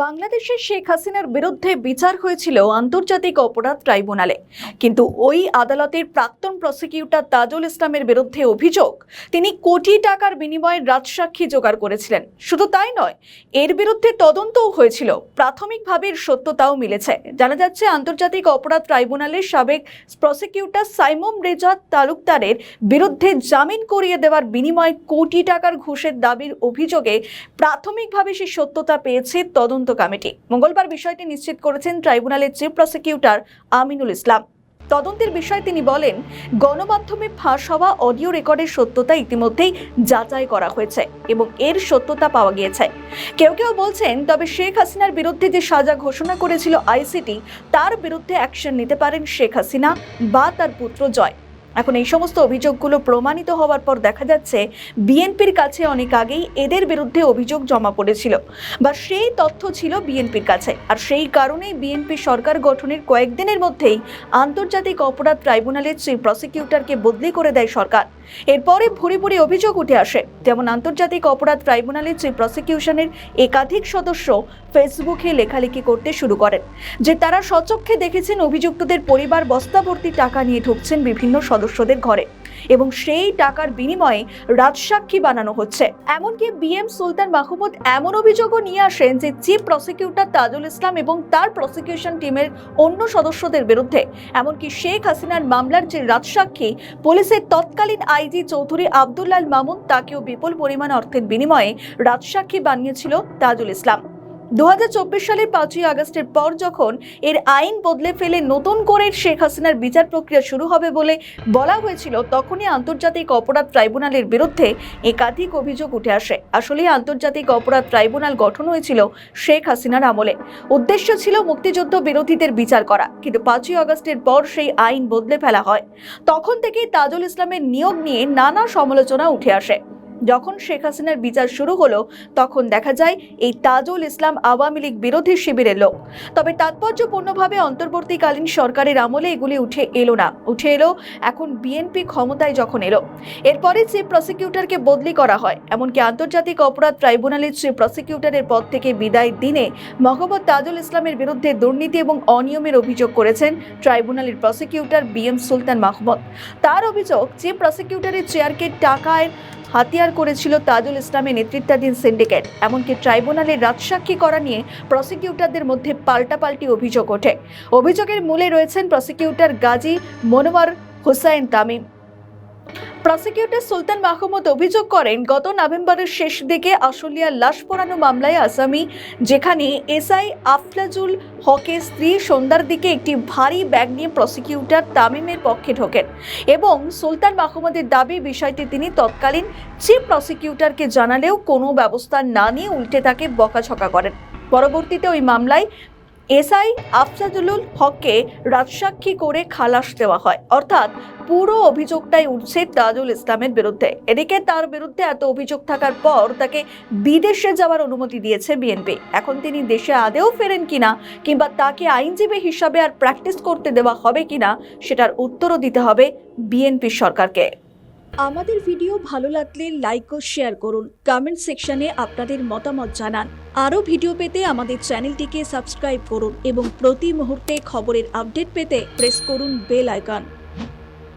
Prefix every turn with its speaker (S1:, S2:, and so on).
S1: বাংলাদেশের শেখ হাসিনার বিরুদ্ধে বিচার হয়েছিল আন্তর্জাতিক অপরাধ ট্রাইব্যুনালে, কিন্তু ওই আদালতের প্রাক্তন প্রসিকিউটর তাজুল ইসলামের বিরুদ্ধে অভিযোগ তিনি কোটি টাকার বিনিময়ে রাজসাক্ষী জোগাড় করেছিলেন। শুধু তাই নয়, এর বিরুদ্ধে তদন্তও হয়েছিল। প্রাথমিকভাবে এর সত্যতাও মিলেছে। জানা যাচ্ছে, আন্তর্জাতিক অপরাধ ট্রাইব্যুনালের সাবেক প্রসিকিউটর সাইমন রেজা তালুকদারের বিরুদ্ধে জামিন করিয়ে দেওয়ার বিনিময়ে কোটি টাকার ঘুষের দাবির অভিযোগে প্রাথমিকভাবে সেই সত্যতা পেয়েছে তদন্ত কমিটি। মঙ্গলবার বিষয়টি নিশ্চিত করেছেন ট্রাইব্যুনালের চিফ প্রসিকিউটর আমিনুল ইসলাম। তদন্তের বিষয়ে তিনি বলেন, গণমাধ্যমে ফাঁস হওয়া অডিও রেকর্ডের সত্যতা ইতিমধ্যেই যাচাই করা হয়েছে এবং এর সত্যতা পাওয়া গিয়েছে। কেউ কেউ বলছেন, তবে শেখ হাসিনার বিরুদ্ধে যে সাজা ঘোষণা করেছিল আইসিটি, তার বিরুদ্ধে অ্যাকশন নিতে পারেন শেখ হাসিনা বা তার পুত্র জয়। এখন এই সমস্ত অভিযোগগুলো প্রমাণিত হওয়ার পর দেখা যাচ্ছে বিএনপির কাছে অনেক আগেই এদের বিরুদ্ধে অভিযোগ জমা পড়েছিল বা সেই তথ্য ছিল বিএনপির কাছে। আর সেই কারণেই বিএনপি সরকার গঠনের কয়েকদিনের মধ্যেই আন্তর্জাতিক অপরাধ ট্রাইব্যুনালের চিফ প্রসিকিউটরকে বদলি করে দেয় সরকার। এরপরে ভুরি ভুরি অভিযোগ উঠে আসে, যেমন আন্তর্জাতিক অপরাধ ট্রাইব্যুনালের চিফ প্রসিকিউশনের একাধিক সদস্য ফেসবুকে লেখালেখি করতে শুরু করেন যে তারা স্বচক্ষে দেখেছেন অভিযুক্তদের পরিবার বস্তাভর্তি টাকা নিয়ে ঢুকছেন বিভিন্ন সদস্যদের ঘরে এবং সেই টাকার বিনিময়ে রাজসাক্ষী বানানো হচ্ছে। এমনকি বিএম সুলতান মাহমুদ এমন অভিযোগও নিয়ে আসেন যে চিফ প্রসিকিউটর তাজুল ইসলাম এবং তার প্রসিকিউশন টিমের অন্য সদস্যদের বিরুদ্ধে, এমনকি শেখ হাসিনার মামলার যে রাজসাক্ষী পুলিশের তৎকালীন আইজি চৌধুরী আব্দুল্লাহ মামুন, তাকেও বিপুল পরিমাণ অর্থের বিনিময়ে রাজসাক্ষী বানিয়েছিল তাজুল ইসলাম। 2024 সালের 5ই আগস্টের পর যখন এর আইন বদলে ফেলে নতুন করে শেখ হাসিনার বিচার প্রক্রিয়া শুরু হবে বলে বলা হয়েছিল, তখনই আন্তর্জাতিক অপরাধ ট্রাইব্যুনালের বিরুদ্ধে একাধিক অভিযোগ উঠে আসে। আসলে আন্তর্জাতিক অপরাধ ট্রাইব্যুনাল গঠন হয়েছিল শেখ হাসিনার আমলে। উদ্দেশ্য ছিল মুক্তিযুদ্ধ বিরোধীদের বিচার করা, কিন্তু 5ই আগস্টের পর সেই আইন বদলে ফেলা হয়। তখন থেকেই তাজুল ইসলামের নিয়োগ নিয়ে নানা সমালোচনা উঠে আসে। যখন শেখ হাসিনার বিচার শুরু হলো, তখন দেখা যায় এই তাজুল ইসলাম আওয়ামী লীগ বিরোধী শিবিরের লোক। তবে তাৎপর্যপূর্ণভাবে অন্তর্বর্তীকালীন সরকারের আমলে এগুলি উঠে এলো এখন বিএনপি ক্ষমতায় যখন এলো। এরপরে চিফ প্রসিকিউটরকে বদলি করা হয়। এমনকি আন্তর্জাতিক অপরাধ ট্রাইব্যুনালের চিফ প্রসিকিউটরের পদ থেকে বিদায়ের দিনে মোহাম্মদ তাজুল ইসলামের বিরুদ্ধে দুর্নীতি এবং অনিয়মের অভিযোগ করেছেন ট্রাইব্যুনালের প্রসিকিউটর বিএম সুলতান মাহমুদ। তার অভিযোগ, চিফ প্রসিকিউটরের চেয়ারকে টাকায় হাতিয়ার করেছিল তাজুল ইসলামের নেতৃত্বাধীন সিন্ডিকেট। এমনকি ট্রাইব্যুনালে রাজসাক্ষী করা নিয়ে প্রসিকিউটরদের মধ্যে পাল্টাপাল্টি অভিযোগ ওঠে। অভিযোগের মূলে রয়েছেন প্রসিকিউটর গাজী মনোয়ার হোসাইন তামিম। প্রসিকিউটর সুলতান মাহমুদ অভিযোগ করেন, গত নভেম্বরের শেষ দিকে আশুলিয়ার লাশ পোড়ানো মামলায় আসামি, যেখানে এসআই আফলাজুল হকের স্ত্রী সন্ধ্যার দিকে একটি ভারী ব্যাগ নিয়ে প্রসিকিউটর তামিমের পক্ষে ঢোকেন এবং সুলতান মাহমুদের দাবি বিষয়টি তিনি তৎকালীন চিফ প্রসিকিউটরকে জানালেও কোনো ব্যবস্থা না নিয়ে উল্টে তাকে বকাঝকা করেন। পরবর্তীতে ওই মামলায় এসআই আফজালুল হককে রাজসাক্ষী করে খালাস দেওয়া হয়। অর্থাৎ পুরো অভিযোগটাই উঠছে তাজুল ইসলামের বিরুদ্ধে। এদিকে তার বিরুদ্ধে এত অভিযোগ থাকার পর তাকে বিদেশে যাওয়ার অনুমতি দিয়েছে বিএনপি। এখন তিনি দেশে আদেও ফেরেন কিনা কিংবা তাকে আইনজীবী হিসাবে আর প্র্যাকটিস করতে দেওয়া হবে কিনা, সেটার উত্তরও দিতে হবে বিএনপি সরকারকে। আমাদের ভিডিও ভালো লাগলে লাইক ও শেয়ার করুন, কমেন্ট সেকশনে আপনাদের মতামত জানান। আরও ভিডিও পেতে আমাদের চ্যানেলটিকে সাবস্ক্রাইব করুন এবং প্রতি মুহূর্তে খবরের আপডেট পেতে প্রেস করুন বেল আইকন।